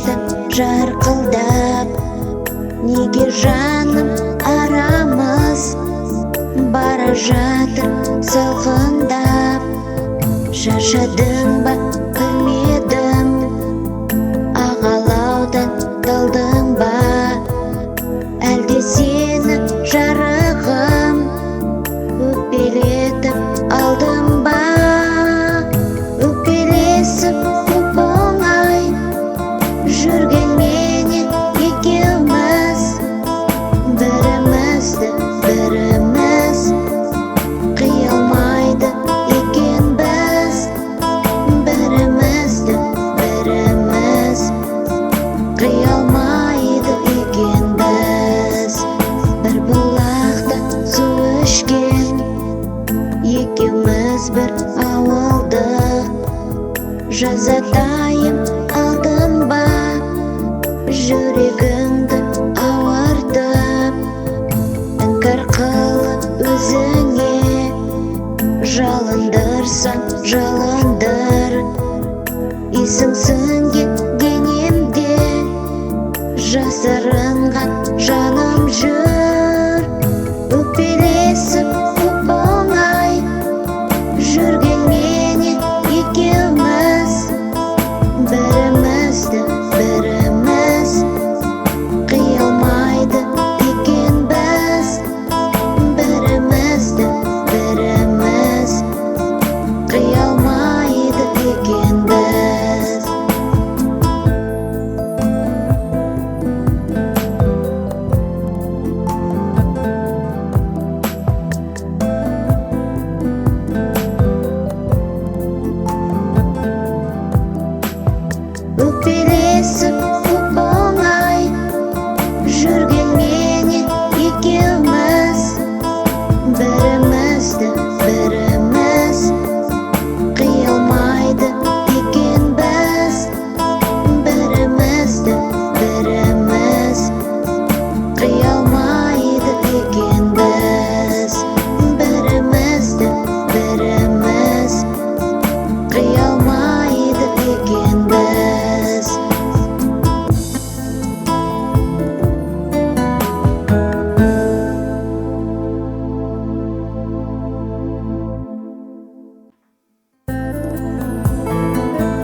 едің жарқылдап. Неге жаным арамыз бара жатыр салқындап? Шаршадың ба, күлмедім, ағалаудан талдың ба? Әлде сені жарығым өкпелетіп алдым ба? Өкпелесіп көп оңай жүргенменен екеуміз, бірімізді біріміз қия алмайды екенбіз. Бірімізді біріміз қия алмайды екенбіз. Бір бұлақта су ішкен екеуміз бір ауылдық. Жазатайым алдым ба жүрегіңді ауыртып? Іңкәр қылып өзіңе жалындырсаң жалындар. Есіңсің денемде жасырынған жаным жүр. Өкпелесіп көп оңай жүрген